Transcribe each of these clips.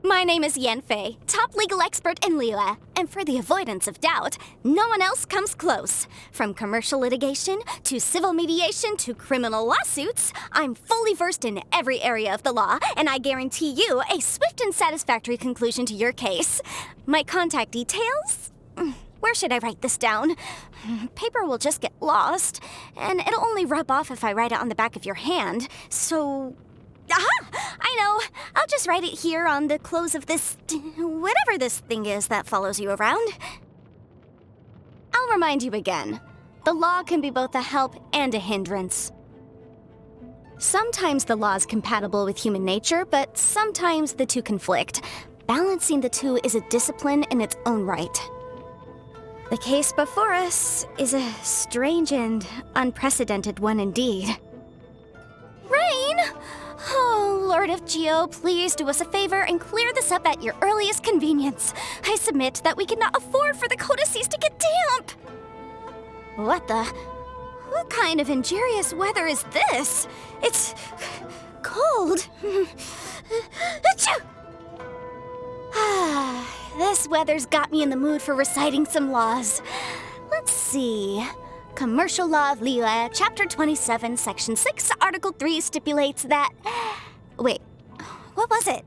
My name is Yanfei, top legal expert in Liyue, and for the avoidance of doubt, no one else comes close. From commercial litigation, to civil mediation, to criminal lawsuits, I'm fully versed in every area of the law, and I guarantee you a swift and satisfactory conclusion to your case. My contact details? Where should I write this down? Paper will just get lost, and it'll only rub off if I write it on the back of your hand, so... Aha! I know! I'll just write it here on the close of this... whatever this thing is that follows you around. I'll remind you again. The law can be both a help and a hindrance. Sometimes the law is compatible with human nature, but sometimes the two conflict. Balancing the two is a discipline in its own right. The case before us is a strange and unprecedented one indeed. Rain! Oh, Lord of Geo, please do us a favor and clear this up at your earliest convenience. I submit that we cannot afford for the codices to get damp. What kind of injurious weather is this? It's cold. Achoo! This weather's got me in the mood for reciting some laws. Let's see. Commercial Law of Liyue, Chapter 27, Section 6, Article 3 stipulates that... Wait, what was it?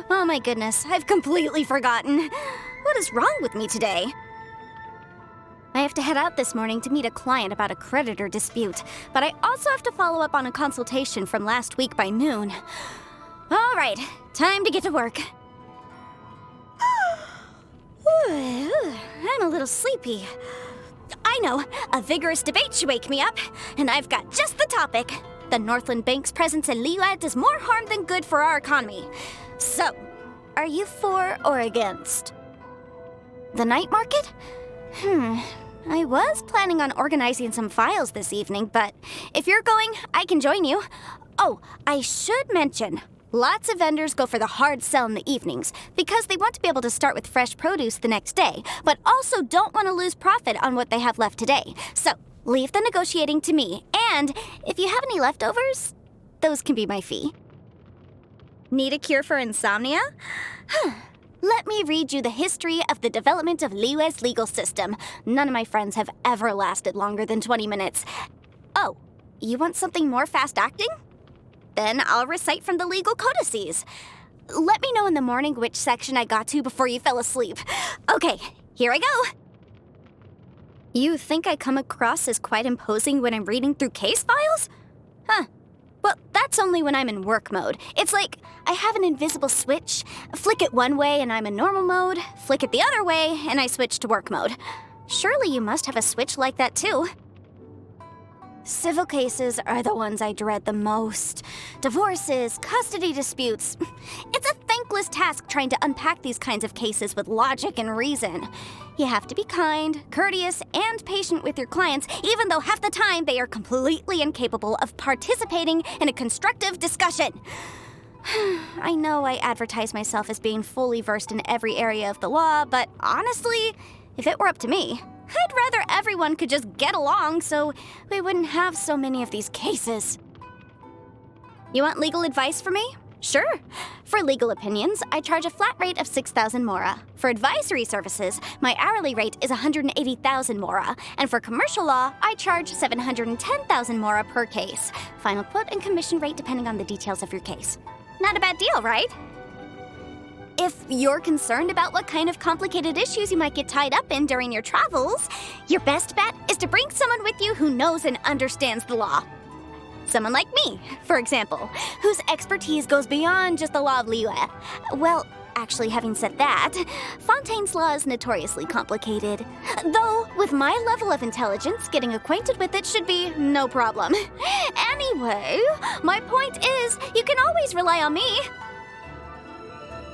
Oh my goodness, I've completely forgotten. What is wrong with me today? I have to head out this morning to meet a client about a creditor dispute, but I also have to follow up on a consultation from last week by noon. All right, time to get to work. I'm a little sleepy. I know, a vigorous debate should wake me up, and I've got just the topic. The Northland Bank's presence in Liyue does more harm than good for our economy. So, are you for or against? The night market? I was planning on organizing some files this evening, but if you're going, I can join you. Oh, I should mention, lots of vendors go for the hard sell in the evenings because they want to be able to start with fresh produce the next day, but also don't want to lose profit on what they have left today. So, leave the negotiating to me, and if you have any leftovers, those can be my fee. Need a cure for insomnia? Let me read you the history of the development of Liyue's legal system. None of my friends have ever lasted longer than 20 minutes. Oh, you want something more fast-acting? Then I'll recite from the legal codices. Let me know in the morning which section I got to before you fell asleep. Okay, here I go. You think I come across as quite imposing when I'm reading through case files? Huh. Well, that's only when I'm in work mode. It's like I have an invisible switch. Flick it one way and I'm in normal mode. Flick it the other way and I switch to work mode. Surely you must have a switch like that too. Civil cases are the ones I dread the most. Divorces, custody disputes. It's a thankless task trying to unpack these kinds of cases with logic and reason. You have to be kind, courteous, and patient with your clients, even though half the time they are completely incapable of participating in a constructive discussion. I know I advertise myself as being fully versed in every area of the law, but honestly, if it were up to me, I'd rather everyone could just get along so we wouldn't have so many of these cases. You want legal advice from me? Sure. For legal opinions, I charge a flat rate of 6,000 mora. For advisory services, my hourly rate is 180,000 mora. And for commercial law, I charge 710,000 mora per case. Final quote and commission rate depending on the details of your case. Not a bad deal, right? If you're concerned about what kind of complicated issues you might get tied up in during your travels, your best bet is to bring someone with you who knows and understands the law. Someone like me, for example, whose expertise goes beyond just the law of Liyue. Well, actually, having said that, Fontaine's law is notoriously complicated. Though, with my level of intelligence, getting acquainted with it should be no problem. Anyway, my point is, you can always rely on me.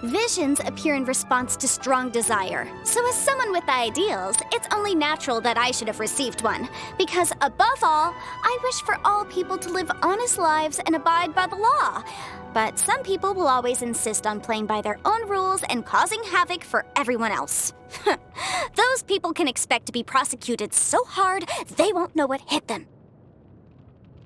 Visions appear in response to strong desire. So as someone with ideals, it's only natural that I should have received one. Because above all, I wish for all people to live honest lives and abide by the law. But some people will always insist on playing by their own rules and causing havoc for everyone else. Those people can expect to be prosecuted so hard, they won't know what hit them.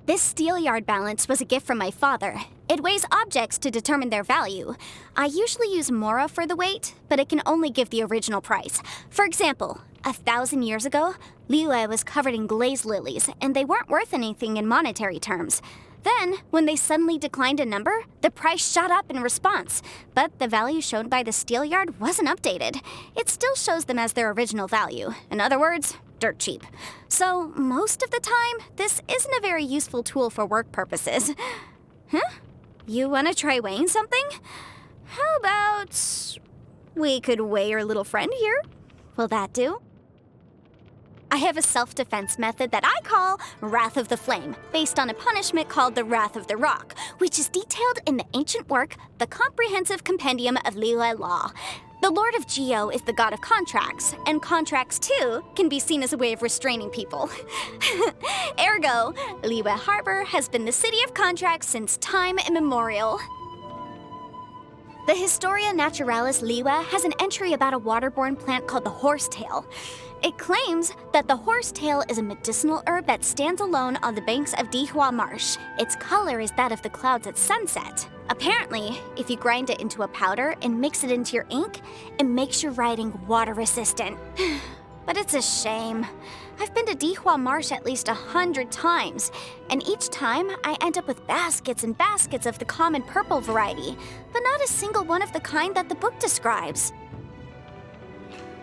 This steelyard balance was a gift from my father. It weighs objects to determine their value. I usually use Mora for the weight, but it can only give the original price. For example, 1,000 years ago, Liyue was covered in glaze lilies, and they weren't worth anything in monetary terms. Then, when they suddenly declined a number, the price shot up in response, but the value shown by the steel yard wasn't updated. It still shows them as their original value. In other words, dirt cheap. So, most of the time, this isn't a very useful tool for work purposes. Huh? You want to try weighing something? How about we could weigh your little friend here? Will that do? I have a self-defense method that I call Wrath of the Flame, based on a punishment called the Wrath of the Rock, which is detailed in the ancient work, The Comprehensive Compendium of Liyue Law. The Lord of Geo is the god of contracts, and contracts, too, can be seen as a way of restraining people. Ergo, Liyue Harbor has been the city of contracts since time immemorial. The Historia Naturalis Liyue has an entry about a waterborne plant called the horsetail. It claims that the horsetail is a medicinal herb that stands alone on the banks of Dihua Marsh. Its color is that of the clouds at sunset. Apparently, if you grind it into a powder and mix it into your ink, it makes your writing water-resistant. But it's a shame. I've been to Dihua Marsh at least 100 times, and each time I end up with baskets and baskets of the common purple variety, but not a single one of the kind that the book describes.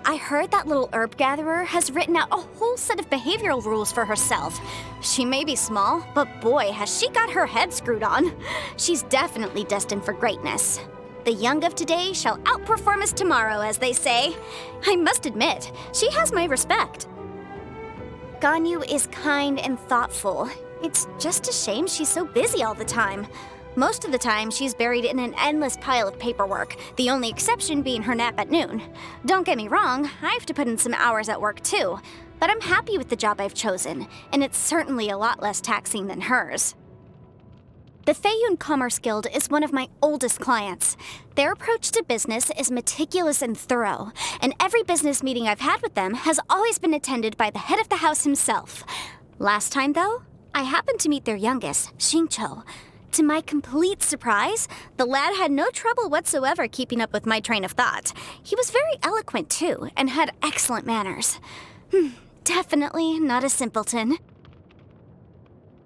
I heard that little herb gatherer has written out a whole set of behavioral rules for herself. She may be small, but boy, has she got her head screwed on. She's definitely destined for greatness. The young of today shall outperform us tomorrow, as they say. I must admit, she has my respect. Ganyu is kind and thoughtful. It's just a shame she's so busy all the time. Most of the time, she's buried in an endless pile of paperwork, the only exception being her nap at noon. Don't get me wrong, I have to put in some hours at work too, but I'm happy with the job I've chosen, and it's certainly a lot less taxing than hers. The Feiyun Commerce Guild is one of my oldest clients. Their approach to business is meticulous and thorough, and every business meeting I've had with them has always been attended by the head of the house himself. Last time, though, I happened to meet their youngest, Xingqiu. To my complete surprise, the lad had no trouble whatsoever keeping up with my train of thought. He was very eloquent, too, and had excellent manners. Definitely not a simpleton.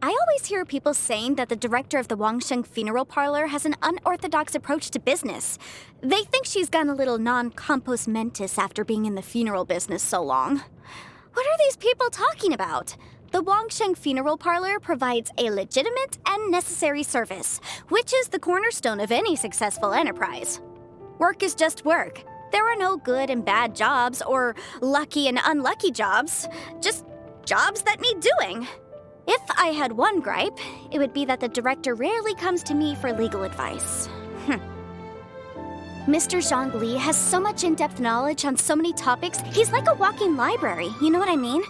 I always hear people saying that the director of the Wangsheng Funeral Parlor has an unorthodox approach to business. They think she's gone a little non-compos mentis after being in the funeral business so long. What are these people talking about? The Wangsheng Funeral Parlor provides a legitimate and necessary service, which is the cornerstone of any successful enterprise. Work is just work. There are no good and bad jobs or lucky and unlucky jobs, just jobs that need doing. If I had one gripe, it would be that the director rarely comes to me for legal advice. Mr. Zhongli has so much in-depth knowledge on so many topics, he's like a walking library, you know what I mean?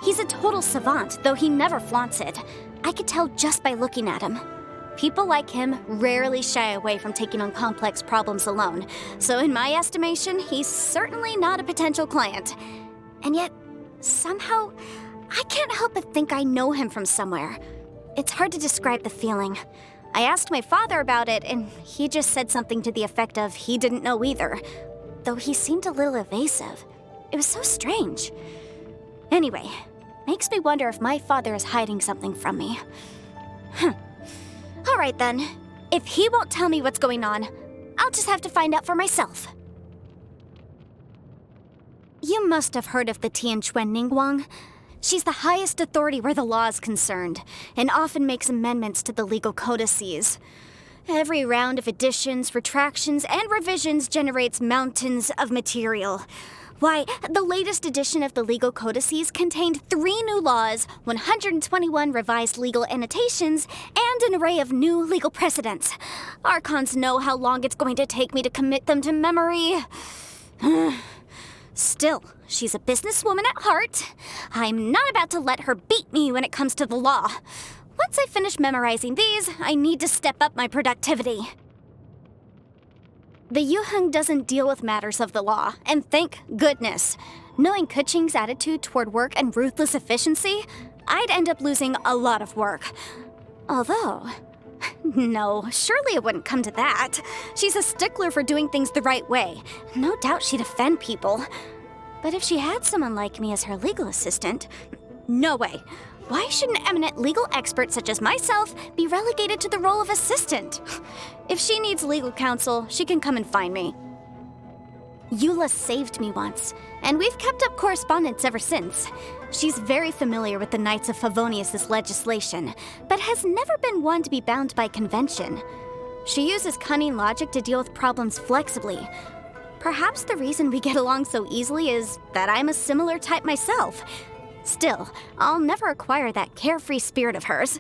He's a total savant, though he never flaunts it. I could tell just by looking at him. People like him rarely shy away from taking on complex problems alone, so in my estimation, he's certainly not a potential client. And yet, somehow, I can't help but think I know him from somewhere. It's hard to describe the feeling. I asked my father about it, and he just said something to the effect of he didn't know either, though he seemed a little evasive. It was so strange. Anyway, makes me wonder if my father is hiding something from me. All right then. If he won't tell me what's going on, I'll just have to find out for myself. You must have heard of the Tianquan Ningguang. She's the highest authority where the law is concerned, and often makes amendments to the legal codices. Every round of additions, retractions, and revisions generates mountains of material. Why, the latest edition of the legal codices contained 3 new laws, 121 revised legal annotations, and an array of new legal precedents. Archons know how long it's going to take me to commit them to memory. Still, she's a businesswoman at heart. I'm not about to let her beat me when it comes to the law. Once I finish memorizing these, I need to step up my productivity. The Yuheng doesn't deal with matters of the law, and thank goodness. Knowing Keqing's attitude toward work and ruthless efficiency, I'd end up losing a lot of work. Although, No, surely it wouldn't come to that. She's a stickler for doing things the right way. No doubt she'd offend people. But if she had someone like me as her legal assistant, no way. Why should an eminent legal expert such as myself be relegated to the role of assistant? If she needs legal counsel, she can come and find me. Eula saved me once, and we've kept up correspondence ever since. She's very familiar with the Knights of Favonius' legislation, but has never been one to be bound by convention. She uses cunning logic to deal with problems flexibly. Perhaps the reason we get along so easily is that I'm a similar type myself. Still, I'll never acquire that carefree spirit of hers.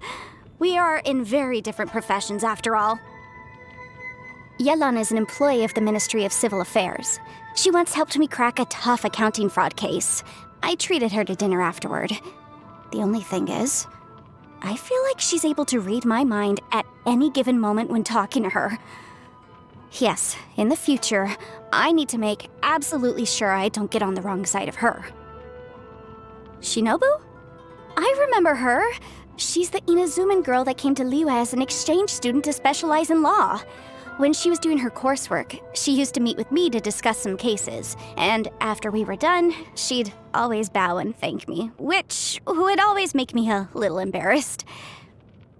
We are in very different professions after all. Yelan is an employee of the Ministry of Civil Affairs. She once helped me crack a tough accounting fraud case. I treated her to dinner afterward. The only thing is, I feel like she's able to read my mind at any given moment when talking to her. Yes, in the future, I need to make absolutely sure I don't get on the wrong side of her. Shinobu? I remember her. She's the Inazuman girl that came to Liyue as an exchange student to specialize in law. When she was doing her coursework, she used to meet with me to discuss some cases, and after we were done, she'd always bow and thank me, which would always make me a little embarrassed.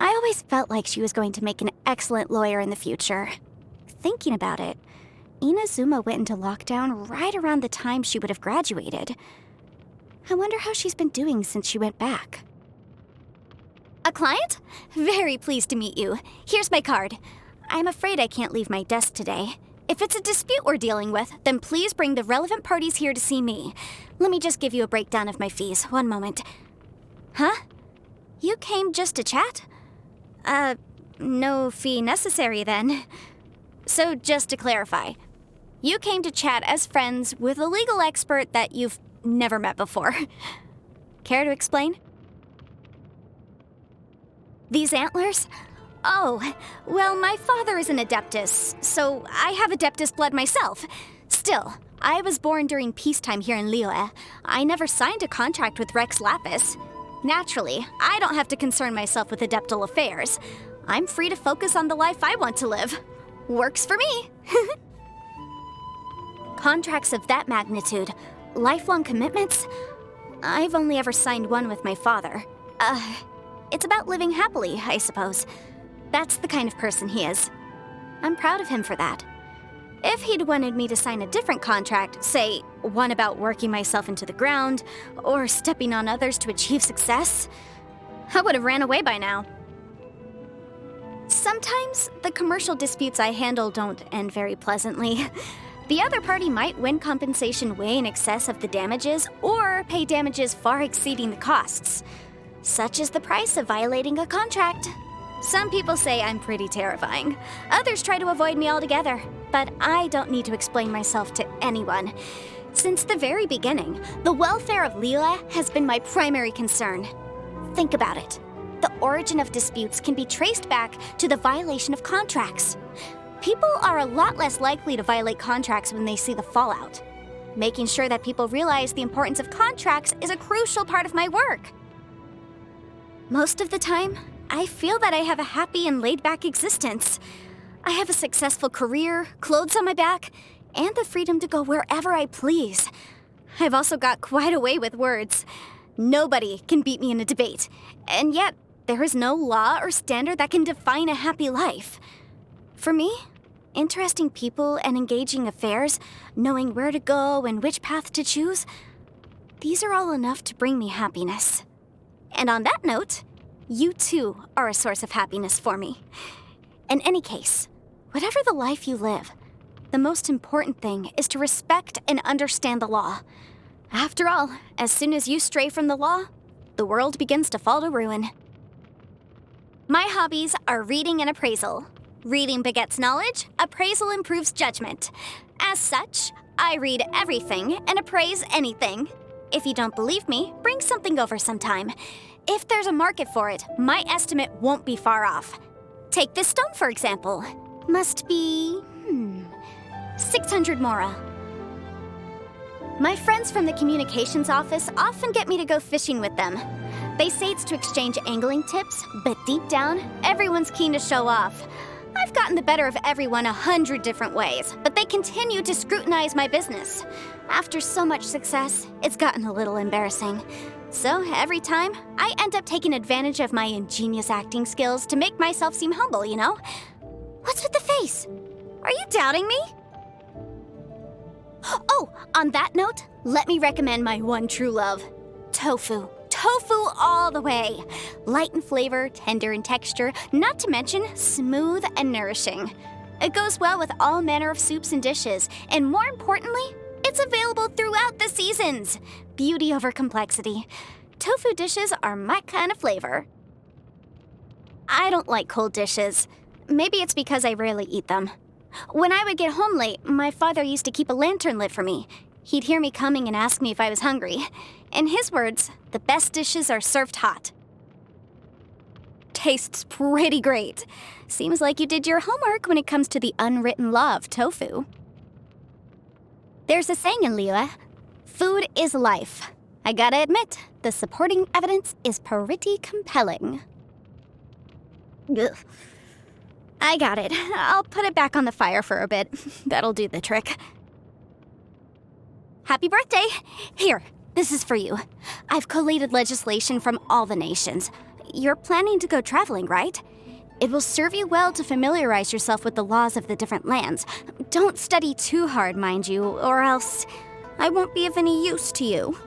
I always felt like she was going to make an excellent lawyer in the future. Thinking about it, Inazuma went into lockdown right around the time she would have graduated. I wonder how she's been doing since she went back. A client? Very pleased to meet you. Here's my card. I'm afraid I can't leave my desk today. If it's a dispute we're dealing with, then please bring the relevant parties here to see me. Let me just give you a breakdown of my fees. One moment. Huh? You came just to chat? No fee necessary then. So just to clarify, you came to chat as friends with a legal expert that you've never met before. Care to explain? These antlers? Oh, well, my father is an Adeptus, so I have Adeptus blood myself. Still, I was born during peacetime here in Liyue. I never signed a contract with Rex Lapis. Naturally, I don't have to concern myself with Adeptal affairs. I'm free to focus on the life I want to live. Works for me. Contracts of that magnitude, lifelong commitments? I've only ever signed one with my father. It's about living happily, I suppose. That's the kind of person he is. I'm proud of him for that. If he'd wanted me to sign a different contract, say, one about working myself into the ground, or stepping on others to achieve success, I would have ran away by now. Sometimes, the commercial disputes I handle don't end very pleasantly. The other party might win compensation way in excess of the damages, or pay damages far exceeding the costs. Such is the price of violating a contract. Some people say I'm pretty terrifying. Others try to avoid me altogether. But I don't need to explain myself to anyone. Since the very beginning, the welfare of Liyue has been my primary concern. Think about it. The origin of disputes can be traced back to the violation of contracts. People are a lot less likely to violate contracts when they see the fallout. Making sure that people realize the importance of contracts is a crucial part of my work. Most of the time, I feel that I have a happy and laid-back existence. I have a successful career, clothes on my back, and the freedom to go wherever I please. I've also got quite a way with words. Nobody can beat me in a debate, and yet there is no law or standard that can define a happy life. For me, interesting people and engaging affairs, knowing where to go and which path to choose, these are all enough to bring me happiness. And on that note, you too are a source of happiness for me. In any case, whatever the life you live, the most important thing is to respect and understand the law. After all, as soon as you stray from the law, the world begins to fall to ruin. My hobbies are reading and appraisal. Reading begets knowledge, appraisal improves judgment. As such, I read everything and appraise anything. If you don't believe me, bring something over sometime. If there's a market for it, my estimate won't be far off. Take this stone, for example. Must be, 600 mora. My friends from the communications office often get me to go fishing with them. They say it's to exchange angling tips, but deep down, everyone's keen to show off. I've gotten the better of everyone 100 different ways, but they continue to scrutinize my business. After so much success, it's gotten a little embarrassing. So every time, I end up taking advantage of my ingenious acting skills to make myself seem humble, you know? What's with the face? Are you doubting me? Oh, on that note, let me recommend my one true love, tofu. Tofu all the way. Light in flavor, tender in texture, not to mention smooth and nourishing. It goes well with all manner of soups and dishes, and more importantly, it's available throughout the seasons. Beauty over complexity. Tofu dishes are my kind of flavor. I don't like cold dishes. Maybe it's because I rarely eat them. When I would get home late, my father used to keep a lantern lit for me. He'd hear me coming and ask me if I was hungry. In his words, the best dishes are served hot. Tastes pretty great. Seems like you did your homework when it comes to the unwritten law of tofu. There's a saying in Liyue, food is life. I gotta admit, the supporting evidence is pretty compelling. Ugh. I got it. I'll put it back on the fire for a bit. That'll do the trick. Happy birthday! Here, this is for you. I've collated legislation from all the nations. You're planning to go traveling, right? It will serve you well to familiarize yourself with the laws of the different lands. Don't study too hard, mind you, or else I won't be of any use to you.